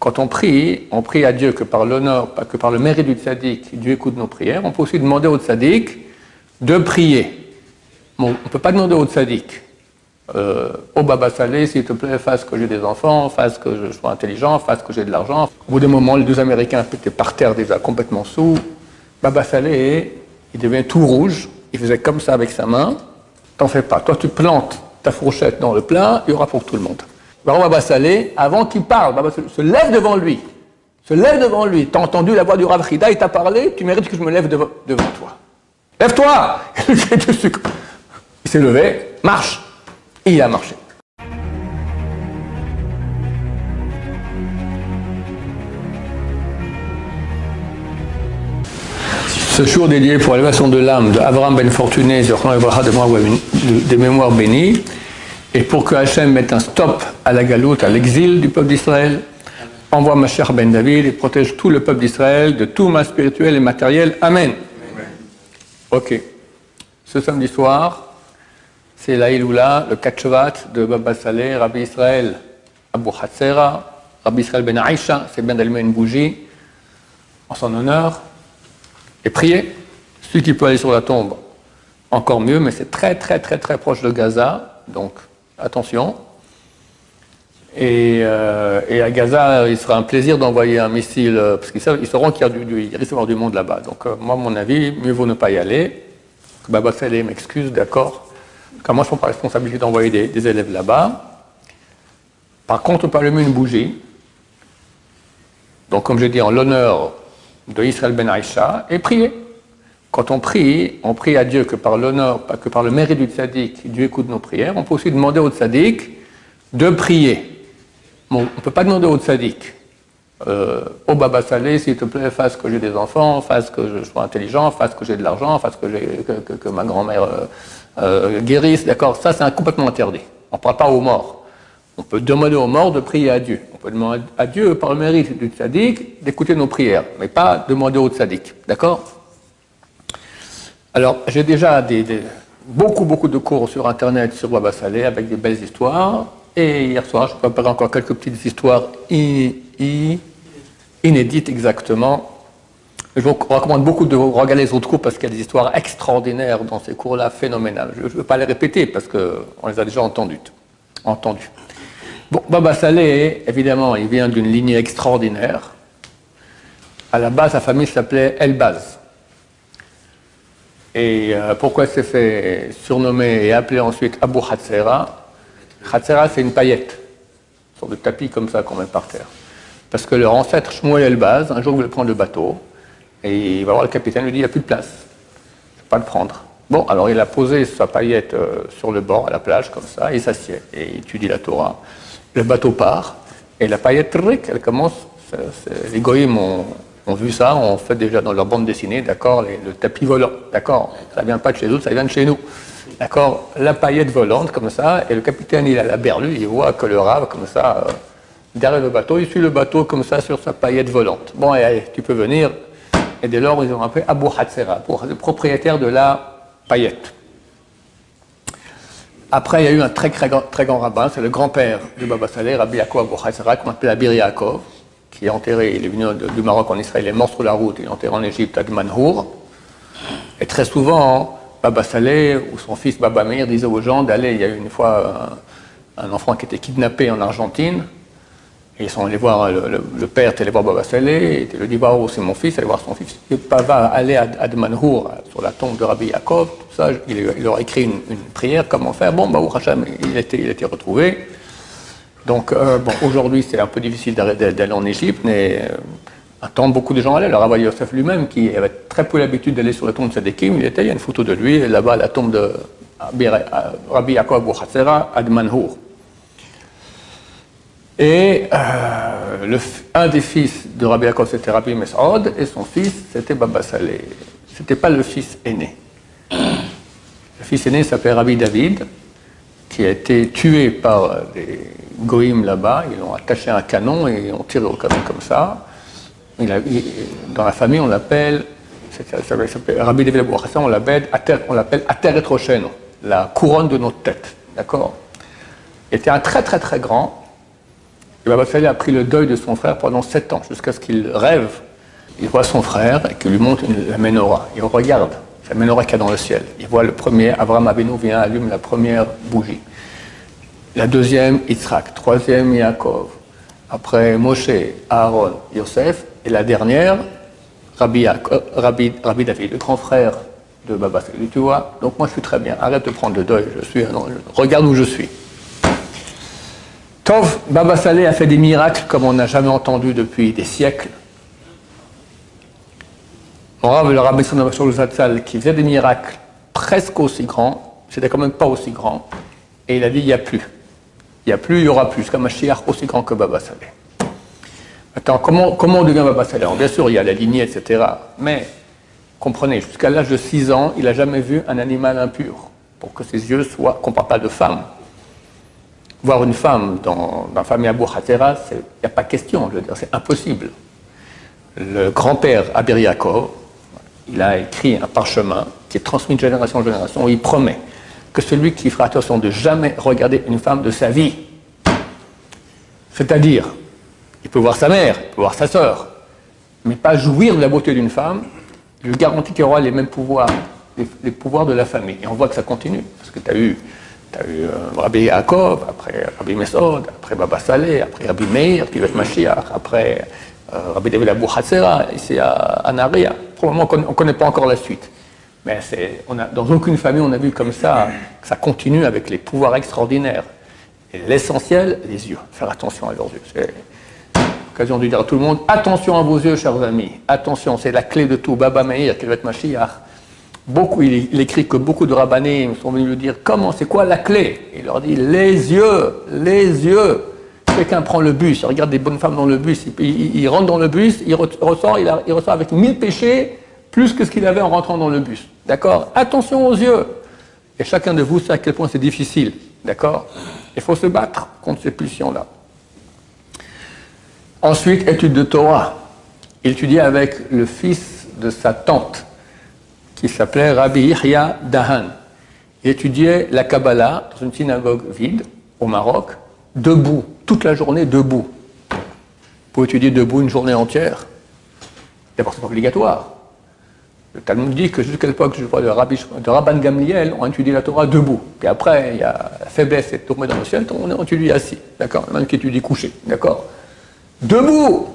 quand on prie à Dieu que par l'honneur, pas que par le mérite du tzaddik, Dieu écoute nos prières. On peut aussi demander au tzaddik de prier. Bon, on ne peut pas demander au tzaddik oh Baba Salé, s'il te plaît, fasse que j'ai des enfants, fasse que je sois intelligent, fasse que j'ai de l'argent. Au bout d'un moment, les deux Américains étaient par terre déjà complètement sous. Baba Salé, il devient tout rouge, il faisait comme ça avec sa main. T'en fais pas, toi tu plantes ta fourchette dans le plat, il y aura pour tout le monde. Alors Baba Salé, avant qu'il parle, Baba Salé se lève devant lui. T'as entendu la voix du Rav Chida, il t'a parlé, tu mérites que je me lève devant toi. Lève-toi. Il s'est levé, marche. Et il a marché. Ce jour dédié pour l'élévation de l'âme d'Abraham Ben Fortuné, des mémoires bénies, et pour que Hachem mette un stop à la galoute, à l'exil du peuple d'Israël, envoie Mashiach Ben David et protège tout le peuple d'Israël de tout mal spirituel et matériel. Amen. Ok. Ce samedi soir, c'est la Iloula, le Katchovat de Baba Salé, Rabbi Israël Abu Hatzera, Rabbi Israël Ben Aïcha, c'est bien d'allumer une bougie en son honneur et prier. Celui qui peut aller sur la tombe, encore mieux, mais c'est très proche de Gaza, donc attention. Et à Gaza, il sera un plaisir d'envoyer un missile, parce qu'ils sauront qu'il risque d'y avoir du monde là-bas. Donc moi, à mon avis, mieux vaut ne pas y aller. Que Baba Salé m'excuse, d'accord. Car moi, je prends pas la responsabilité d'envoyer des élèves là-bas. Par contre, on peut allumer une bougie. Donc, comme j'ai dit, en l'honneur de Israël Ben Aïcha, et prier. Quand on prie à Dieu que par l'honneur, pas que par le mérite du tzaddik, Dieu écoute nos prières. On peut aussi demander au tzaddik de prier. Bon, on ne peut pas demander au tzaddik oh Baba Salé, s'il te plaît, fasse que j'ai des enfants, fasse que je sois intelligent, fasse que j'ai de l'argent, fasse que ma grand-mère guérisse, d'accord. Ça, c'est complètement interdit. On ne parle pas aux morts. On peut demander aux morts de prier à Dieu. On peut demander à Dieu, par le mérite du tzaddik, d'écouter nos prières, mais pas demander au tzaddik, d'accord. Alors, j'ai déjà beaucoup de cours sur Internet sur Baba Salé avec des belles histoires. Et hier soir, je préparais encore quelques petites histoires inédites exactement. Je vous recommande beaucoup de regarder les autres cours parce qu'il y a des histoires extraordinaires dans ces cours-là, phénoménales. Je ne veux pas les répéter parce qu'on les a déjà entendues. Bon, Baba Salé, évidemment, il vient d'une lignée extraordinaire. À la base, sa famille s'appelait Elbaz. Et pourquoi elle s'est fait surnommer et appeler ensuite Abu Hatzera? Hatzera, c'est une paillette, une sorte de tapis comme ça qu'on met par terre. Parce que leur ancêtre Shmuel Elbaz, un jour, voulait prendre le bateau, et il va voir le capitaine, il lui dit, il n'y a plus de place, je ne peux pas le prendre. Bon, alors il a posé sa paillette sur le bord, à la plage, comme ça, et il s'assied, et il étudie la Torah. Le bateau part, et la paillette, elle commence, les goïms ont vu ça, ont fait déjà dans leur bande dessinée, d'accord, le tapis volant, d'accord, ça ne vient pas de chez eux, ça vient de chez nous. D'accord, la paillette volante comme ça, et le capitaine il a la berlue, il voit que le rave comme ça, derrière le bateau, il suit le bateau comme ça sur sa paillette volante. Bon, allez, tu peux venir. Et dès lors, ils ont appelé Abu Hatzera, le propriétaire de la paillette. Après, il y a eu un très grand rabbin, c'est le grand-père de Baba Salé, Rabbi Yaakov Abu Hatzera, qu'on appelle Abir Yaakov, qui est enterré, il est venu du Maroc en Israël, il est mort sur la route, il est enterré en Égypte à Manhour. Et très souvent, Baba Salé ou son fils Baba Meir disait aux gens d'aller, il y a eu une fois un enfant qui était kidnappé en Argentine, et ils sont allés voir, le père était allé voir Baba Salé, et il lui dit, oh, c'est mon fils, allez voir son fils. Il va aller à Manhour, sur la tombe de Rabbi Yaakov, tout ça, il leur a écrit une prière, comment faire. Bon, Baruch Hashem, il était retrouvé. Donc, bon, aujourd'hui, c'est un peu difficile d'aller en Égypte, mais un temps, beaucoup de gens allaient. Le Rav Yosef lui-même, qui avait très peu l'habitude d'aller sur la tombe de Tzadikim, il y a une photo de lui, là-bas, la tombe de Rabbi Yaakov Abu Hatzera à Manhour. Et un des fils de Rabbi Yaakov, c'était Rabbi Mesaud, et son fils, c'était Baba Salé. Ce n'était pas le fils aîné. Le fils aîné s'appelait Rabbi David, qui a été tué par des goïms là-bas. Ils l'ont attaché à un canon et ils ont tiré au canon comme ça. Dans la famille, on l'appelle, Rabbi David Abu Hassan, on l'appelle Ater et Rosheno, la couronne de notre tête. D'accord? Il était un très grand. Et Baba Saleh a pris le deuil de son frère pendant 7 ans, jusqu'à ce qu'il rêve. Il voit son frère et qu'il lui montre la menorah. Il regarde la menorah qu'il y a dans le ciel. Il voit le premier, Abraham Avinu vient allume la première bougie. La deuxième, Yitzhak. Troisième, Yaakov. Après, Moshe, Aaron, Yosef. Et la dernière, Rabbi David, le grand frère de Baba Saleh. Tu vois, donc moi je suis très bien. Arrête de prendre le deuil. Regarde où je suis. Tov, Baba Saleh a fait des miracles comme on n'a jamais entendu depuis des siècles. Mon Rav, le Rabbi Salomon Zatzal, qui faisait des miracles presque aussi grands, c'était quand même pas aussi grand, et il a dit il n'y a plus. Il n'y a plus, il y aura plus, comme un Mashiach aussi grand que Baba Saleh. Attends, comment on devient Baba Saleh? Bien sûr, il y a la lignée, etc. Mais, comprenez, jusqu'à l'âge de 6 ans, il n'a jamais vu un animal impur, pour que ses yeux soient, qu'on ne parle pas de femme. Voir une femme dans la famille Abou Hatera, il n'y a pas question, je veux dire, c'est impossible. Le grand-père Abir Yaakov, il a écrit un parchemin qui est transmis de génération en génération où il promet que celui qui fera attention de jamais regarder une femme de sa vie, c'est-à-dire, il peut voir sa mère, il peut voir sa sœur, mais pas jouir de la beauté d'une femme, je lui garantis qu'il aura les mêmes pouvoirs, les pouvoirs de la famille. Et on voit que ça continue, parce que tu as eu Rabbi Yaakov, après Rabbi Mesod, après Baba Saleh, après Rabbi Meir, qui va être Mashiach, après Rabbi David Abou Hatzera, ici à Naria. Probablement on ne connaît pas encore la suite. Mais dans aucune famille, on a vu comme ça, que ça continue avec les pouvoirs extraordinaires. Et l'essentiel, les yeux. Faire attention à leurs yeux. C'est l'occasion de dire à tout le monde, attention à vos yeux, chers amis. Attention, c'est la clé de tout. Baba Meir, qui va être Mashiach. Il écrit que beaucoup de rabbanim sont venus lui dire c'est quoi la clé? Il leur dit les yeux. Quelqu'un prend le bus, il regarde des bonnes femmes dans le bus, il rentre dans le bus, il ressort avec 1000 péchés, plus que ce qu'il avait en rentrant dans le bus. D'accord? Attention aux yeux. Et chacun de vous sait à quel point c'est difficile. D'accord? Il faut se battre contre ces pulsions-là. Ensuite, étude de Torah. Il étudiait avec le fils de sa tante, qui s'appelait Rabbi Yahya Dahan. Il étudiait la Kabbalah dans une synagogue vide, au Maroc, debout, toute la journée debout. Pour étudier debout une journée entière, d'abord c'est pas obligatoire. Le Talmud dit que jusqu'à l'époque de Rabban Gamliel, on étudie la Torah debout. Puis après, il y a la faiblesse est tombée dans le ciel, on étudie assis. D'accord? Même qui étudie couché. D'accord? Debout!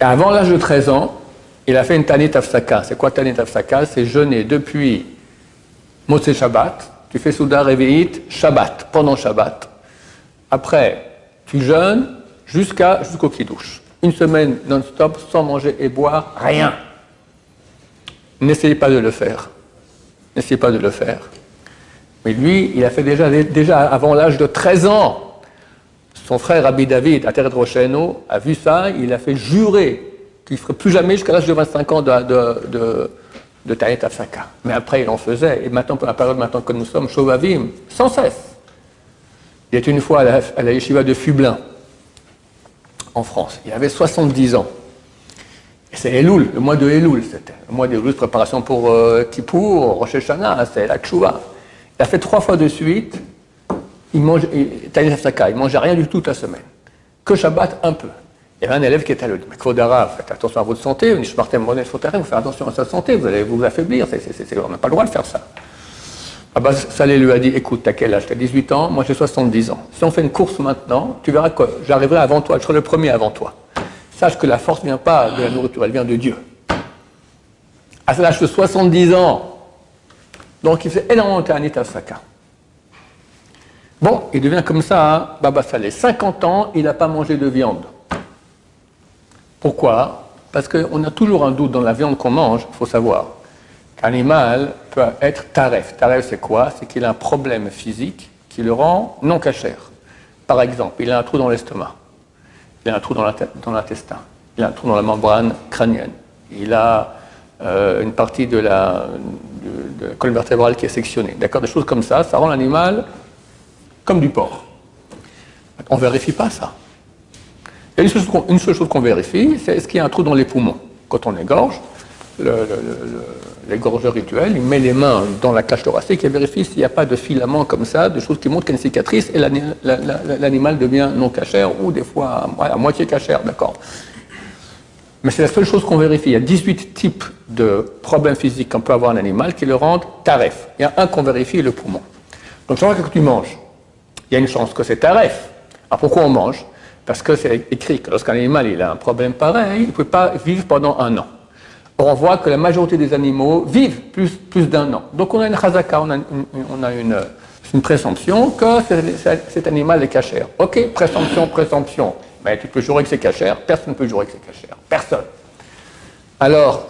Et avant l'âge de 13 ans, il a fait une Tanit Hafsaka. C'est quoi Tanit Hafsaka? C'est jeûner depuis Motzei Shabbat. Tu fais Souda Revi'it Shabbat, pendant Shabbat. Après, tu jeûnes jusqu'au Kiddush. Une semaine non-stop, sans manger et boire, rien. N'essayez pas de le faire. N'essayez pas de le faire. Mais lui, il a fait déjà avant l'âge de 13 ans. Son frère Rabbi David, à Teret Rosheno, a vu ça, il a fait jurer qu'il ne ferait plus jamais jusqu'à l'âge de 25 ans de Tanit Hafsaka. Mais après, il en faisait. Et maintenant, pour la période maintenant que nous sommes, Shovavim, sans cesse. Il était une fois à la yeshiva de Fublin, en France. Il avait 70 ans. Et c'est Elul, le mois de Elul, c'était. Le mois d'Elul, préparation pour Kippour, Rosh Hashanah, c'est la Tshuva. Il a fait 3 fois de suite, Tanit Hafsaka, il ne mangeait rien du tout toute la semaine. Que Shabbat, un peu. Il y avait un élève qui était à l'autre. Mais Kvodara, faites attention à votre santé, vous faites attention à sa santé, vous allez vous affaiblir, on n'a pas le droit de faire ça. Abba Saleh lui a dit, écoute, t'as quel âge? T'as 18 ans, moi j'ai 70 ans. Si on fait une course maintenant, tu verras que j'arriverai avant toi, je serai le premier avant toi. Sache que la force ne vient pas de la nourriture, elle vient de Dieu. À l'âge de 70 ans, donc il fait énormément de Tanit Hafsaka. Bon, il devient comme ça, hein, Baba Saleh. 50 ans, il n'a pas mangé de viande. Pourquoi? Parce qu'on a toujours un doute dans la viande qu'on mange, il faut savoir. Qu'un animal peut être taref. Taref, c'est quoi? C'est qu'il a un problème physique qui le rend non cachère. Par exemple, il a un trou dans l'estomac, il a un trou dans l'intestin, il a un trou dans la membrane crânienne, il a une partie de la colonne vertébrale qui est sectionnée. D'accord? Des choses comme ça rend l'animal comme du porc. On ne vérifie pas ça. Il y a une seule chose qu'on vérifie, c'est est-ce qu'il y a un trou dans les poumons. Quand on égorge, l'égorgeur rituel, il met les mains dans la cage thoracique et vérifie s'il n'y a pas de filament comme ça, de choses qui montrent qu'il y a une cicatrice et l'animal devient non cachère ou des fois à moitié cachère, d'accord. Mais c'est la seule chose qu'on vérifie. Il y a 18 types de problèmes physiques qu'on peut avoir un animal qui le rendent taref. Il y a un qu'on vérifie, le poumon. Donc, chaque fois que tu manges, il y a une chance que c'est taref. Alors, pourquoi on mange? Parce que c'est écrit que lorsqu'un animal il a un problème pareil, il ne peut pas vivre pendant 1 an. Or, on voit que la majorité des animaux vivent plus d'1 an. Donc, on a une chazaka, on a une présomption que cet animal est cachère. Ok, présomption. Mais tu peux jurer que c'est cachère, personne ne peut jurer que c'est cachère. Personne. Alors,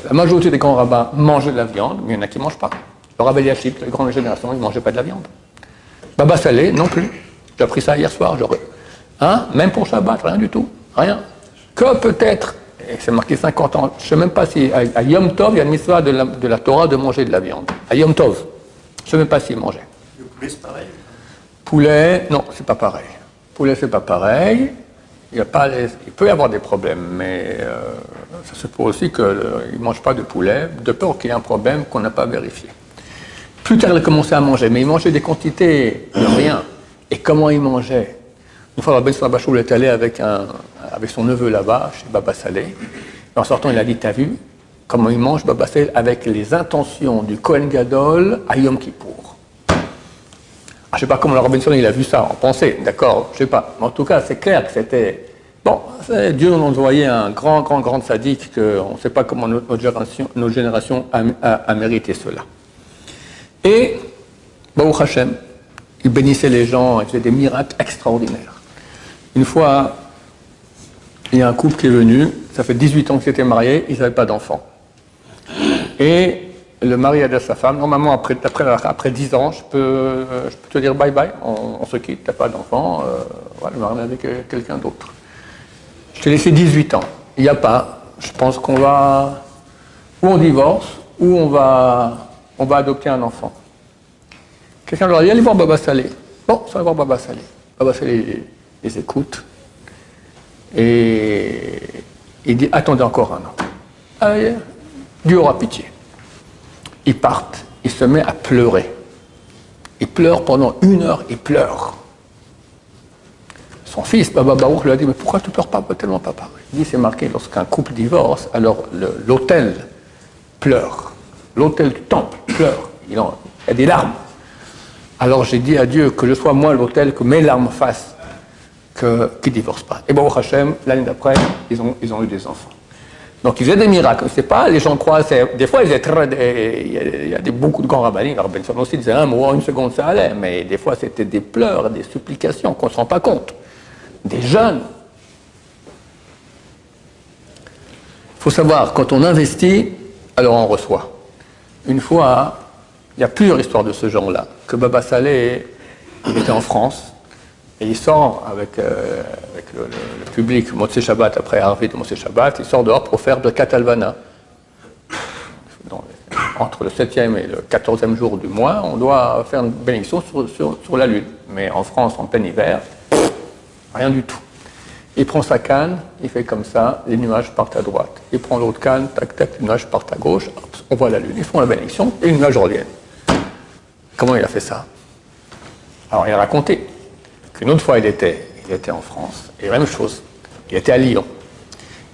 la majorité des grands rabbins mangeaient de la viande, mais il y en a qui ne mangent pas. Le rabbin Eliashib, la grande génération, il ne mangeait pas de la viande. Baba Salé, non plus. J'ai appris ça hier soir. Hein? Même pour Shabbat, rien du tout. Rien. Que peut-être, et c'est marqué 50 ans, je ne sais même pas si à Yom Tov, il y a une mitzvah de la Torah de manger de la viande. À Yom Tov. Je ne sais même pas s'il mangeait. Le poulet, c'est pareil? Poulet, non, c'est pas pareil. Poulet, c'est pas pareil. Il peut y avoir des problèmes, mais ça se peut aussi qu'il ne mange pas de poulet, de peur qu'il y ait un problème qu'on n'a pas vérifié. Plus tard, il a commencé à manger, mais il mangeait des quantités de rien. Et comment il mangeait? Une fois, Rabbi Bachou est allé avec son neveu là-bas, chez Baba Salé. Et en sortant, il a dit, t'as vu comment il mange Baba Salé avec les intentions du Kohen Gadol à Yom Kippour. Je ne sais pas comment le Robinson il a vu ça en pensée, d'accord, je ne sais pas. Mais en tout cas, c'est clair que c'était... Bon, Dieu nous a envoyé un grand sadique qu'on ne sait pas comment notre génération a mérité cela. Et, Baruch Hashem, il bénissait les gens, il faisait des miracles extraordinaires. Une fois, il y a un couple qui est venu, ça fait 18 ans qu'ils étaient mariés, ils n'avaient pas d'enfants. Et le mari a dit à sa femme, normalement après 10 ans, je peux te dire bye bye, on se quitte, tu n'as pas d'enfant, voilà, je vais avec quelqu'un d'autre. Je t'ai laissé 18 ans, il n'y a pas, je pense qu'on va, ou on divorce, ou on va adopter un enfant. Quelqu'un leur a dit, allez voir Baba Salé. Bon, ça va voir Baba Salé. Baba Salé les écoute, et il dit, attendez encore 1 an. Allez, Dieu aura pitié. Ils partent, il se met à pleurer. Il pleure pendant 1 heure, il pleure. Son fils, Baba Baruch, lui a dit, mais pourquoi tu pleures pas tellement, papa? Il dit, c'est marqué, lorsqu'un couple divorce, alors l'autel pleure. L'autel du temple pleure. Il y a des larmes. Alors j'ai dit à Dieu que je sois moi l'autel, que mes larmes fassent qu'ils ne divorcent pas. Et Baruch Hashem, l'année d'après, ils ont eu des enfants. Donc ils faisaient des miracles. C'est pas, les gens croient, des fois il y a beaucoup de grands rabbins, la Rabbi aussi disait 1 mot, 1 seconde ça allait, mais des fois c'était des pleurs, des supplications qu'on ne se rend pas compte. Des jeunes. Il faut savoir, quand on investit, alors on reçoit. Une fois, il y a plusieurs histoires de ce genre-là, que Baba Salé, il était en France, et il sort avec le public, Motzei Shabbat, après Harvey de Motzei Shabbat, il sort dehors pour faire de Katalvana. Entre le 7e et le 14e jour du mois, on doit faire une bénédiction sur la lune. Mais en France, en plein hiver, rien du tout. Il prend sa canne, il fait comme ça, les nuages partent à droite. Il prend l'autre canne, tac, tac, les nuages partent à gauche, hop, on voit la lune. Ils font la bénédiction et les nuages reviennent. Comment il a fait ça? Alors, il a raconté qu'une autre fois, il était en France, et la même chose, il était à Lyon.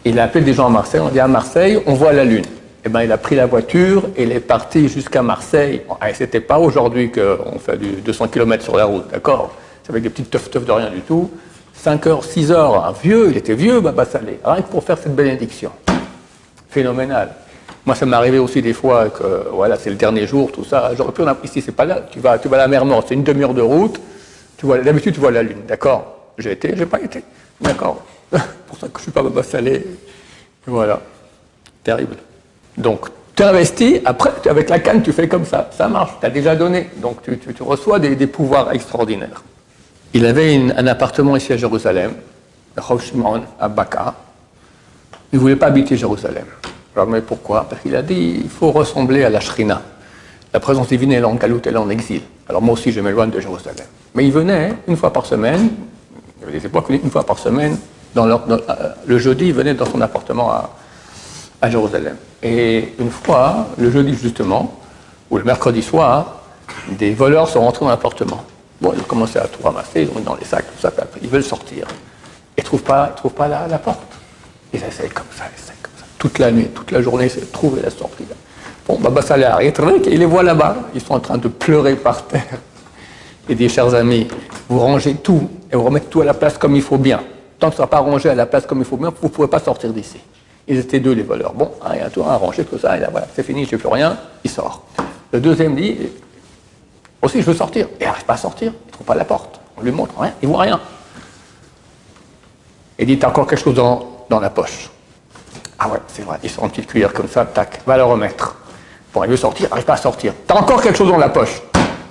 Il a appelé des gens à Marseille, on dit à Marseille, on voit la lune. Eh bien, il a pris la voiture et il est parti jusqu'à Marseille. C'était pas aujourd'hui qu'on fait du 200 km sur la route, d'accord? C'est avec des petites teufs de rien du tout. 5 heures, 6 heures, un vieux, il était vieux, Baba Salé, rien que pour faire cette bénédiction. Phénoménal. Moi, ça m'est arrivé aussi des fois que, voilà, c'est le dernier jour, tout ça. J'aurais pu en appeler, ici, c'est pas là, tu vas à la mer Morte, c'est une demi-heure de route, d'habitude, tu vois la lune, d'accord? J'ai été, j'ai pas été, d'accord? C'est pour ça que je suis pas Baba Salé. Voilà. Terrible. Donc, tu investis, après, avec la canne, tu fais comme ça marche, tu as déjà donné. Donc, tu reçois des pouvoirs extraordinaires. Il avait un appartement ici à Jérusalem, à Rav Shimon, à Baka. Il ne voulait pas habiter Jérusalem. Alors, mais pourquoi? Parce qu'il a dit, il faut ressembler à la Shrina. La présence divine, elle est en galoute, elle est en exil. Alors, moi aussi, je m'éloigne de Jérusalem. Mais il venait une fois par semaine, il y avait des époques, une fois par semaine, le jeudi, il venait dans son appartement à Jérusalem. Et une fois, le jeudi justement, ou le mercredi soir, des voleurs sont rentrés dans l'appartement. Bon, ils ont commencé à tout ramasser, ils ont mis dans les sacs, tout ça, puis après, ils veulent sortir. Ils ne trouvent pas la porte. Ils essayent comme ça, toute la nuit, toute la journée, ils essaient de trouver la sortie. Bon, Baba Saleh arrive, et il les voit là-bas, ils sont en train de pleurer par terre. Il dit, chers amis, vous rangez tout, et vous remettez tout à la place comme il faut bien. Tant que ça ne sera pas rangé à la place comme il faut bien, vous ne pourrez pas sortir d'ici. Ils étaient deux, les voleurs. Bon, il y a tout à ranger, tout ça, et là, voilà, c'est fini, je ne fais plus rien, il sort. Le deuxième dit, aussi, je veux sortir. Et il n'arrive pas à sortir, il ne trouve pas la porte. On lui montre rien, il ne voit rien. Il dit, t'as encore quelque chose dans la poche. Ah ouais, c'est vrai, il sort une petite cuillère comme ça, tac, va la remettre. Bon, il veut sortir, il n'arrive pas à sortir. T'as encore quelque chose dans la poche.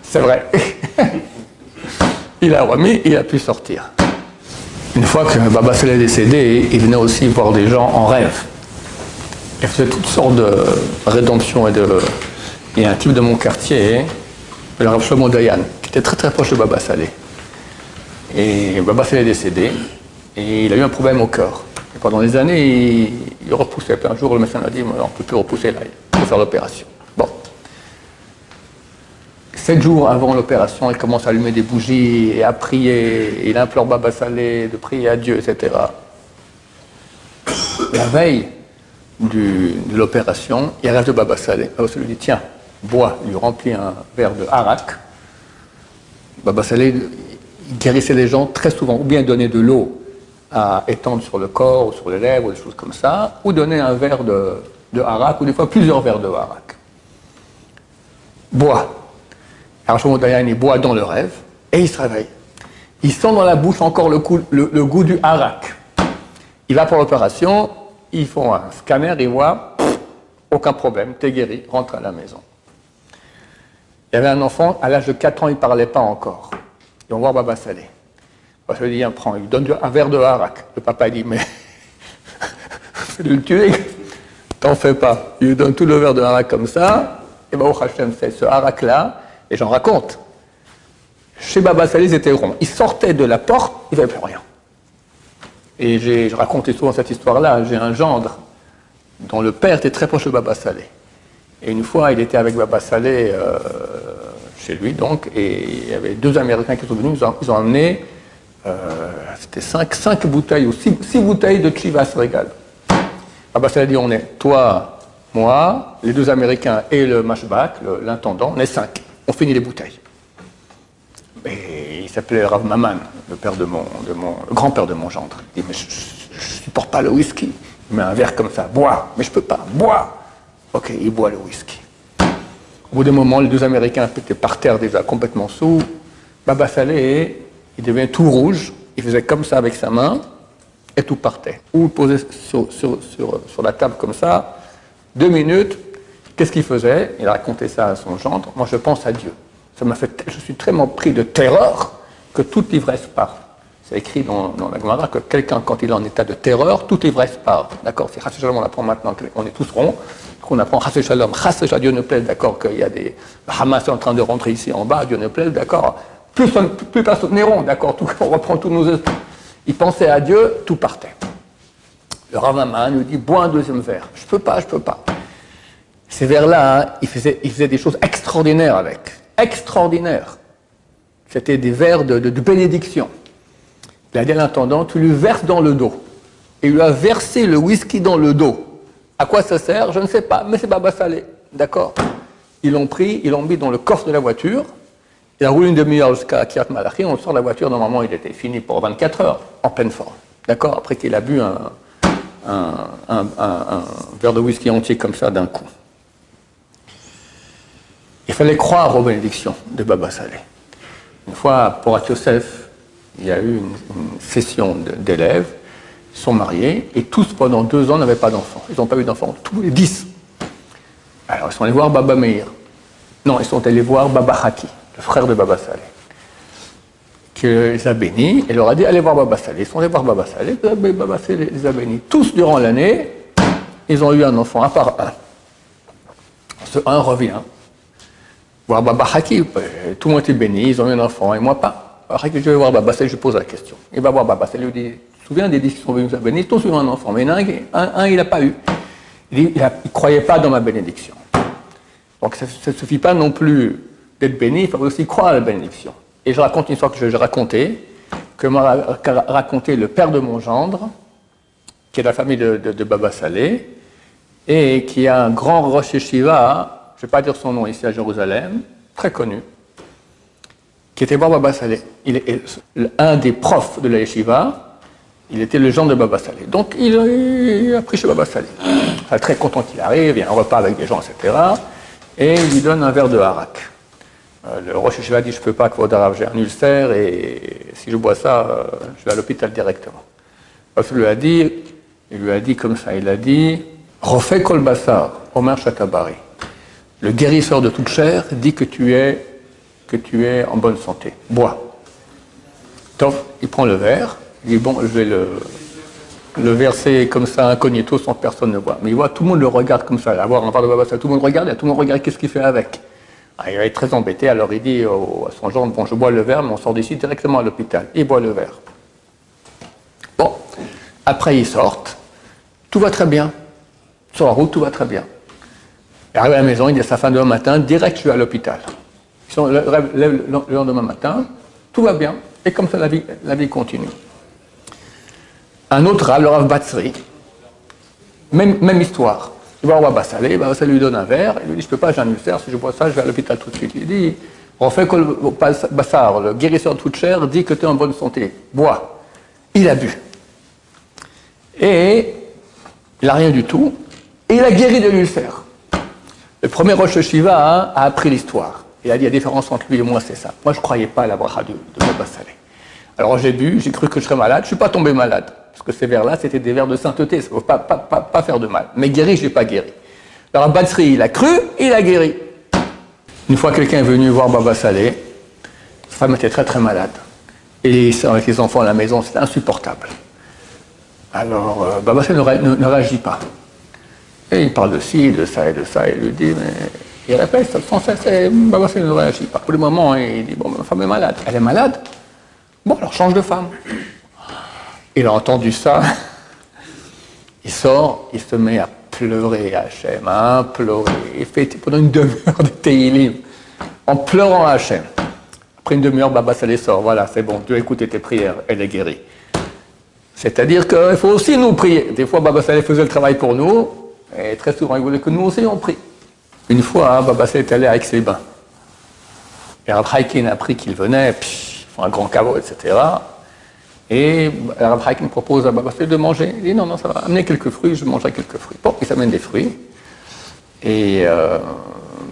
C'est vrai. Il a remis, il a pu sortir. Une fois que Baba Saleh est décédé, il venait aussi voir des gens en rêve. Il faisait toutes sortes de rédemptions Il y a un type de mon quartier, le Rav Shlomo Dayan, qui était très très proche de Baba Saleh. Et Baba Saleh est décédé, et il a eu un problème au cœur. Et pendant des années, il repoussait. Puis un jour, le médecin a dit, on ne peut plus repousser là, il faut faire l'opération. Bon. 7 jours avant l'opération, il commence à allumer des bougies et à prier. Il implore Baba Saleh de prier à Dieu, etc. La veille de l'opération, il rêve de Baba Saleh. Baba Saleh lui dit, tiens, bois, il lui remplit un verre de arak. Baba Saleh guérissait les gens très souvent, ou bien donner de l'eau à étendre sur le corps, ou sur les lèvres, ou des choses comme ça, ou donner un verre de arak, ou des fois plusieurs verres de arak. Bois. Alors Shlomo Dayan, il boit dans le rêve, et il se réveille. Il sent dans la bouche encore le goût du arak. Il va pour l'opération, ils font un scanner, ils voient, aucun problème, t'es guéri, rentre à la maison. Il y avait un enfant, à l'âge de 4 ans, il ne parlait pas encore. Ils vont voir Baba Saleh. Baba Saleh dit, prends, il lui donne un verre de harak. Le papa dit, mais c'est de le tuer, t'en fais pas. Il lui donne tout le verre de harak comme ça, et Baruch Hashem, c'est ce harak-là, et j'en raconte. Chez Baba Saleh, ils étaient ronds. Ils sortaient de la porte, ils n'avaient plus rien. Et je racontais souvent cette histoire-là. J'ai un gendre dont le père était très proche de Baba Saleh. Et une fois, il était avec Baba Saleh chez lui, donc, et il y avait 2 Américains qui sont venus, ils ont amené, c'était 5 bouteilles, ou 6 bouteilles de Chivas Regal. Baba Saleh dit, on est toi, moi, les 2 Américains et le mashbak, l'intendant, on est 5. On finit les bouteilles. Et il s'appelait Rav Maman, le grand-père de mon gendre. Il dit, mais je supporte pas le whisky. Il met un verre comme ça, bois, mais je peux pas, bois. Ok, il boit le whisky. Au bout d'un moment, les 2 Américains étaient par terre déjà complètement sous. Baba Saleh, il devient tout rouge, il faisait comme ça avec sa main, et tout partait. Ou il posait sur la table comme ça, 2 minutes, qu'est-ce qu'il faisait? Il racontait ça à son gendre, moi je pense à Dieu. Je suis tellement pris de terreur que toute l'ivresse part. C'est écrit dans la Gemara que quelqu'un, quand il est en état de terreur, toute l'ivresse part. D'accord? C'est Chassé Shalom, on apprend maintenant qu'on est tous ronds, qu'on apprend Chassé Shalom, Dieu ne plaise, d'accord, qu'il y a des Hamas en train de rentrer ici en bas, Dieu ne plaise, d'accord. Plus personne n'est rond, d'accord, on reprend tous nos esprits. Il pensait à Dieu, tout partait. Le Rav Maman lui dit, bois un 2e verre. Je peux pas. Ces verres-là, hein, il faisait des choses extraordinaires avec. Extraordinaires. C'était des verres de bénédiction. Il a dit à l'intendant, tu lui verses dans le dos. Et il lui a versé le whisky dans le dos. À quoi ça sert? Je ne sais pas, mais c'est Baba Saleh. D'accord? Ils l'ont pris, ils l'ont mis dans le coffre de la voiture. Il a roulé une demi-heure jusqu'à Kiryat Malachi. On sort de la voiture, normalement il était fini pour 24 heures, en pleine forme. D'accord? Après qu'il a bu un verre de whisky entier comme ça d'un coup. Il fallait croire aux bénédictions de Baba Saleh. Une fois, pour Yosef, il y a eu une session d'élèves, ils sont mariés, et tous pendant 2 ans n'avaient pas d'enfants. Ils n'ont pas eu d'enfants, tous les 10. Alors ils sont allés voir Baba Meir. Non, ils sont allés voir Baba Haki, le frère de Baba Saleh, qui les a bénis, et leur a dit, allez voir Baba Saleh. Ils sont allés voir Baba Saleh, Baba Saleh les a bénis. Tous, durant l'année, ils ont eu un enfant, un par un. Ce un revient. Voir Baba Haki, tout le monde était béni, ils ont eu un enfant, et moi pas. Alors je vais voir Baba Saleh, je pose la question. Il va voir Baba Saleh, il lui dit, tu te souviens des 10 qui sont venus à bénir, tous ont eu un enfant, mais un il n'a pas eu. Il ne croyait pas dans ma bénédiction. Donc ça ne suffit pas non plus d'être béni, il faut aussi croire à la bénédiction. Et je raconte une histoire que j'ai racontée, que m'a raconté le père de mon gendre, qui est de la famille de Baba Saleh, et qui a un grand Rosh Yeshiva, je ne vais pas dire son nom ici à Jérusalem, très connu, qui était voir Baba Saleh. Il est un des profs de la Yeshiva, il était le gendre de Baba Saleh. Donc il a pris chez Baba Saleh. Enfin, très content qu'il arrive, il y a un repas avec des gens, etc. Et il lui donne un verre de harak. Le Rosh Yeshiva dit, je ne peux pas, j'ai un ulcère, et si je bois ça, je vais à l'hôpital directement. Il lui a dit comme ça, il a dit, Rofei kol basar, Omer Shatabari. Le guérisseur de toute chair dit que tu es en bonne santé. Bois. Donc, il prend le verre, il dit, bon, je vais le verser comme ça, incognito, sans que personne ne voit. Mais il voit, tout le monde le regarde comme ça, là, voir un verre de Baba Saleh, tout le monde regarde, et tout le monde regarde qu'est-ce qu'il fait avec. Alors, il va être très embêté, alors il dit à son gendre, bon, je bois le verre, mais on sort d'ici directement à l'hôpital. Il boit le verre. Bon, après ils sortent, tout va très bien. Sur la route, tout va très bien. Il arrive à la maison, il dit à sa femme demain matin, direct, je vais à l'hôpital. Ils sont le lendemain matin, tout va bien, et comme ça, la vie continue. Un autre Rav, le Rav Batsri, même histoire. Il va voir Baba Saleh, Baba Saleh lui donne un verre, il lui dit, je ne peux pas, j'ai un ulcère, si je bois ça, je vais à l'hôpital tout de suite. Il dit, Rofei kol basar, le guérisseur de toute chair, dit que tu es en bonne santé, bois. Il a bu. Et il n'a rien du tout, et il a guéri de l'ulcère. Le premier Rosh Yeshiva a appris l'histoire. Il a dit, la différence entre lui et moi, c'est ça. Moi, je ne croyais pas à la bracha de Baba Saleh. Alors j'ai bu, j'ai cru que je serais malade, je ne suis pas tombé malade. Parce que ces verres-là, c'était des verres de sainteté, ça ne faut pas faire de mal. Mais guéri, je n'ai pas guéri. Alors Batsri, il a cru, il a guéri. Une fois, quelqu'un est venu voir Baba Saleh, sa femme était très très malade. Et avec les enfants à la maison, c'était insupportable. Alors Baba Saleh ne réagit pas. Et il parle de ci, de ça et de ça, et il lui dit, mais il répète sans cesse, et Baba Saleh ne réagit pas. Pour le moment, il dit, bon, ma femme est malade. Elle est malade? Bon, alors change de femme. Il a entendu ça, il sort, il se met à pleurer Hachem, à pleurer. Il fait pendant une demi-heure de Tehillim, en pleurant Hachem. Après une demi-heure, Baba Saleh sort, voilà, c'est bon, Dieu a écouté tes prières, elle est guérie. C'est-à-dire qu'il faut aussi nous prier. Des fois, Baba Saleh faisait le travail pour nous, et très souvent, il voulait que nous aussi on prie. Une fois, Baba Saleh est allé à Aix-les-Bains. Et Rav Haikin a appris qu'il venait, puis ils font un grand caveau, etc. Et Rav Haikin propose à Baba Saleh de manger. Il dit non, ça va, amener quelques fruits, je mangerai quelques fruits. Bon, ils amènent des fruits. Et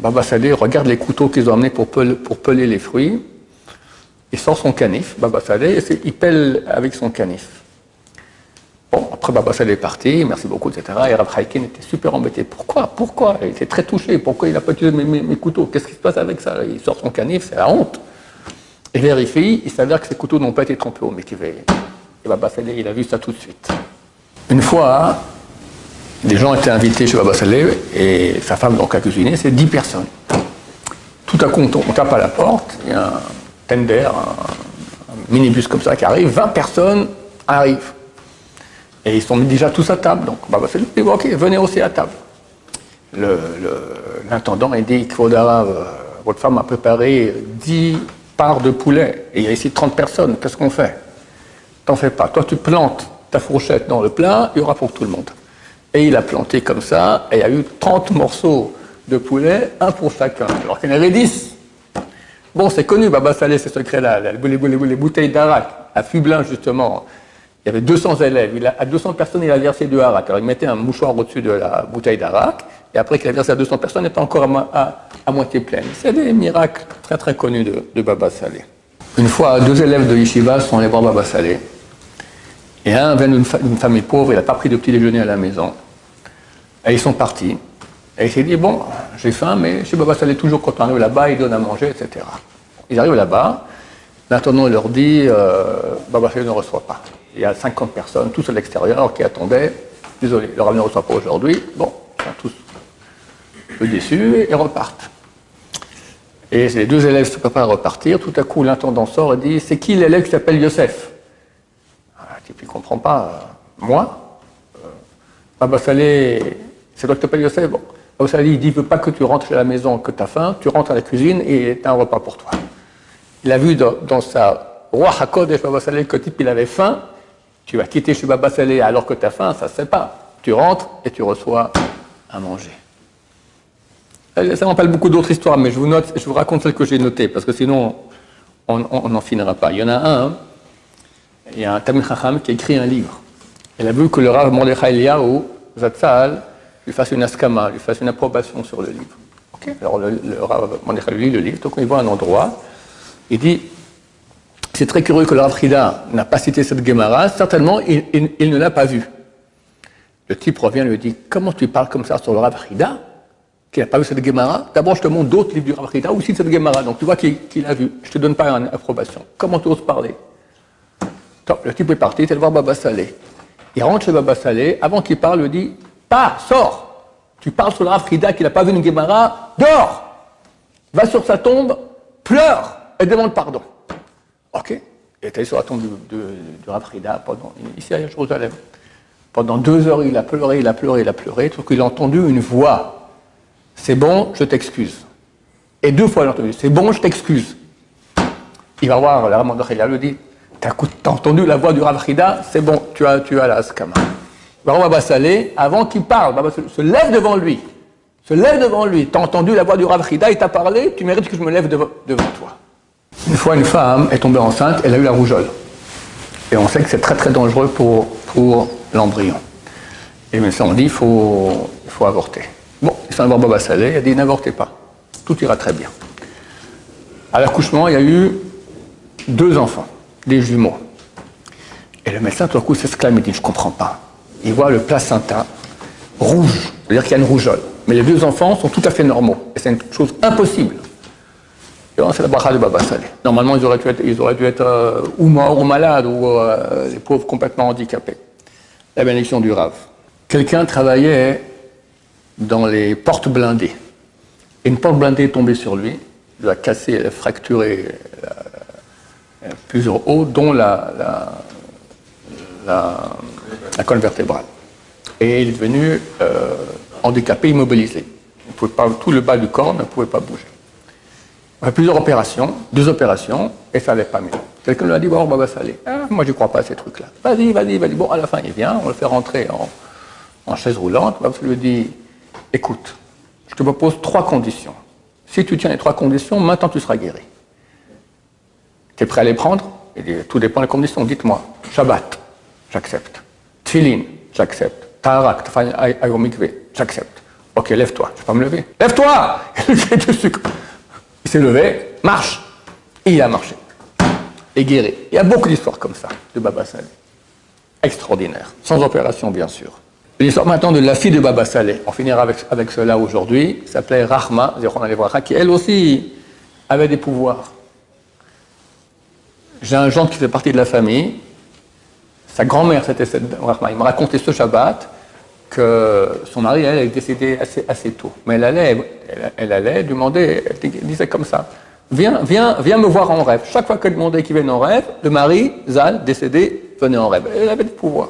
Baba Saleh regarde les couteaux qu'ils ont amenés pour peler les fruits. Il sort son canif, Baba Saleh, et il pèle avec son canif. Bon, après Baba Saleh est parti, merci beaucoup, etc. Et Rav Haikin était super embêté. Pourquoi? Il était très touché. Pourquoi il n'a pas utilisé mes couteaux? Qu'est-ce qui se passe avec ça? Il sort son canif, c'est la honte. Il vérifie, il s'avère que ces couteaux n'ont pas été trempés au métier. Et Baba Saleh, il a vu ça tout de suite. Une fois, des gens étaient invités chez Baba Saleh, et sa femme donc a cuisiné, c'est 10 personnes. Tout à coup, on tape à la porte, il y a un tender, un minibus comme ça qui arrive, 20 personnes arrivent. Et ils sont mis déjà tous à table, donc Baba Saleh dit, ok, venez aussi à table. L'intendant, il dit, votre femme a préparé 10 parts de poulet, et il y a ici 30 personnes, qu'est-ce qu'on fait? T'en fais pas, toi tu plantes ta fourchette dans le plat, il y aura pour tout le monde. Et il a planté comme ça, et il y a eu 30 morceaux de poulet, un pour chacun, alors qu'il y en avait 10. Bon, c'est connu, Baba Saleh, ces secrets-là, les bouteilles d'arak, à Fublin justement, il y avait 200 élèves, à 200 personnes, il a versé du harak. Alors il mettait un mouchoir au-dessus de la bouteille d'arak, et après qu'il a versé à 200 personnes, elle était encore à moitié pleine. C'est des miracles très très connus de Baba Saleh. Une fois, 2 élèves de Yeshiva sont allés voir Baba Saleh, et un vient d'une famille pauvre, il n'a pas pris de petit déjeuner à la maison, et ils sont partis. Et il s'est dit, bon, j'ai faim, mais chez Baba Saleh, toujours quand on arrive là-bas, il donne à manger, etc. Ils arrivent là-bas, l'intendant leur dit, Baba Saleh ne reçoit pas. Il y a 50 personnes, tous à l'extérieur, qui attendaient. Désolé, le rabbin ne reçoit pas aujourd'hui. Bon, ils sont tous un peu déçus et repartent. Et les 2 élèves se préparent à repartir. Tout à coup, l'intendant sort et dit, c'est qui l'élève qui s'appelle Yosef? Le type, il ne comprend pas. Moi Baba Saleh C'est toi qui t'appelles Yosef? Bon. Baba Saleh il dit, il ne veut pas que tu rentres à la maison, que tu as faim, tu rentres à la cuisine et tu as un repas pour toi. Il a vu dans sa roi HaKodesh Baba Saleh que le type il avait faim, tu vas quitter chez Baba Saleh alors que tu as faim, ça ne se fait pas. Tu rentres et tu reçois à manger. Ça m'appelle beaucoup d'autres histoires, mais je vous raconte celles que j'ai notées, parce que sinon on n'en finira pas. Il y en a un, il y a un Talmid Chacham qui a écrit un livre. Il a vu que le Rav Mordechai Eliyahu Zatzal lui fasse une askama, lui fasse une approbation sur le livre. Okay. Alors le Rav Mordechai lit le livre, donc il voit un endroit, il dit, c'est très curieux que le Rav Frida n'a pas cité cette Gemara, certainement il ne l'a pas vue. Le type revient et lui dit, comment tu parles comme ça sur le Rav Frida, qui n'a pas vu cette Gemara? D'abord je te montre d'autres livres du Rav Frida, aussi cette Gemara, donc tu vois qu'il a vu, je ne te donne pas une approbation. Comment tu oses parler? Donc, le type est parti, il est allé voir Baba Saleh. Il rentre chez Baba Saleh, avant qu'il parle, il lui dit, pas, sors, tu parles sur le Rav Frida qui n'a pas vu une Gemara, dors, va sur sa tombe, pleure et demande pardon. Ok. Il est allé sur la tombe du Rav Frida ici à Jérusalem. Pendant 2 heures, il a pleuré, il a pleuré, il a pleuré, sauf qu'il a entendu une voix. C'est bon, je t'excuse. Et 2 fois, il a entendu, c'est bon, je t'excuse. Il va voir le Rav Mordechai, il lui dit, t'as entendu la voix du Rav Frida, c'est bon, tu as la askama. Il va voir Baba Saleh, avant qu'il parle, Baba Saleh se lève devant lui. T'as entendu la voix du Rav Frida, il t'a parlé, tu mérites que je me lève devant toi. Une fois, une femme est tombée enceinte, elle a eu la rougeole. Et on sait que c'est très très dangereux pour l'embryon. Et bien ça, on dit, il faut avorter. Bon, il s'en va voir Baba Saleh, il a dit, n'avortez pas. Tout ira très bien. À l'accouchement, il y a eu 2 enfants, des jumeaux. Et le médecin, tout à coup, s'exclame, il dit, je ne comprends pas. Il voit le placenta rouge, c'est-à-dire qu'il y a une rougeole. Mais les 2 enfants sont tout à fait normaux. Et c'est une chose impossible. Et c'est la bracha de Baba Saleh. Normalement, ils auraient dû être ou morts ou malades, ou les pauvres complètement handicapés. La bénédiction du Rav. Quelqu'un travaillait dans les portes blindées. Et une porte blindée est tombée sur lui. Il a cassé, il a fracturé plusieurs os, dont la colonne vertébrale. Et il est devenu handicapé, immobilisé. Tout le bas du corps ne pouvait pas bouger. On a fait plusieurs opérations, 2 opérations, et ça n'allait pas mieux. Quelqu'un lui a dit, bon, Baba Saleh, moi je ne crois pas à ces trucs-là. Vas-y. Bon, à la fin, il vient, on le fait rentrer en chaise roulante. Baba Saleh lui dit, écoute, je te propose 3 conditions. Si tu tiens les 3 conditions, maintenant tu seras guéri. Tu es prêt à les prendre? Il dit, tout dépend des conditions, dites-moi. Shabbat, j'accepte. Tfilin, j'accepte. Taharak, Ayom Mikveh, j'accepte. Ok, lève-toi. Je ne vais pas me lever. Lève-toi! Il s'est levé, marche. Et il a marché. Et guéri. Il y a beaucoup d'histoires comme ça, de Baba Saleh. Extraordinaire. Sans opération, bien sûr. L'histoire maintenant de la fille de Baba Saleh. On finira avec cela aujourd'hui. Elle s'appelait Rahma, qui elle aussi avait des pouvoirs. J'ai un gendre qui fait partie de la famille. Sa grand-mère, c'était cette Rahma. Il me racontait ce Shabbat que son mari, elle est décédée assez tôt. Mais elle allait demander, elle disait comme ça, viens me voir en rêve. Chaque fois qu'elle demandait qu'il vienne en rêve, le mari, Zal, décédé, venait en rêve. Elle avait des pouvoirs.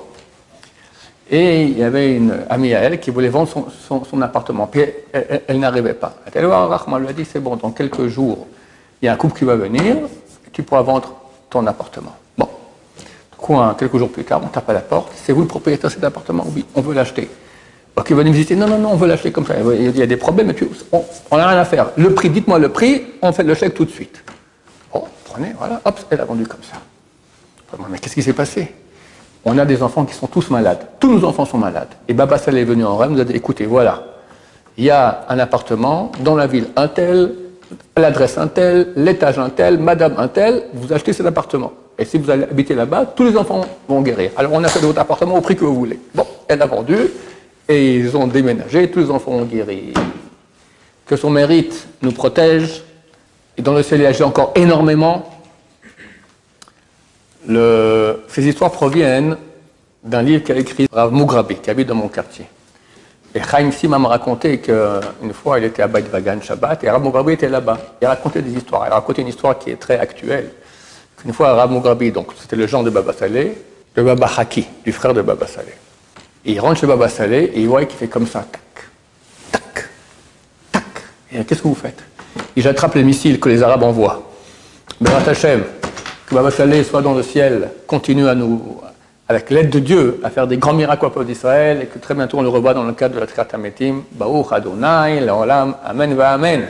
Et il y avait une amie à elle qui voulait vendre son appartement. Puis elle n'arrivait pas. Elle est allée voir Rahma, elle lui a dit, c'est bon, dans quelques jours, il y a un couple qui va venir, tu pourras vendre ton appartement. Bon. Quelques jours plus tard, on tape à la porte. C'est vous le propriétaire de cet appartement? Oui, on veut l'acheter. Donc il va nous visiter. Non, on veut l'acheter comme ça. Il y a des problèmes, mais on n'a rien à faire. Le prix, dites-moi le prix, on fait le chèque tout de suite. Bon, prenez, voilà, hop, elle a vendu comme ça. Mais qu'est-ce qui s'est passé? On a des enfants qui sont tous malades. Tous nos enfants sont malades. Et Baba Saleh est venu en rêve, nous a dit, écoutez, voilà, il y a un appartement dans la ville un tel, l'adresse un tel, l'étage un tel, madame un tel, vous achetez cet appartement. Et si vous allez habiter là-bas, tous les enfants vont guérir. Alors on a fait de votre appartement au prix que vous voulez. Bon, elle a vendu, et ils ont déménagé, tous les enfants ont guéri. Que son mérite nous protège, et dans le ciel il y a encore énormément. Ces histoires proviennent d'un livre qu'a écrit Rav Mugrabi, qui habite dans mon quartier. Et Chaim Sima m'a raconté qu'une fois il était à Beit Vagan Shabbat, et Rav Mugrabi était là-bas. Il racontait des histoires. Il a raconté une histoire qui est très actuelle. Une fois, Rav Mugrabi, donc c'était le gendre de Baba Saleh, de Baba Haki, du frère de Baba Saleh. Et il rentre chez Baba Saleh et il voit qu'il fait comme ça, tac. Et qu'est-ce que vous faites? Et j'attrape les missiles que les Arabes envoient. Be'erat Hashem, que Baba Saleh soit dans le ciel, continue à nous, avec l'aide de Dieu, à faire des grands miracles au peuple d'Israël et que très bientôt on le revoit dans le cadre de la Tchiat HaMetim. Baruch Adonai, Le'olam, Amen va Amen.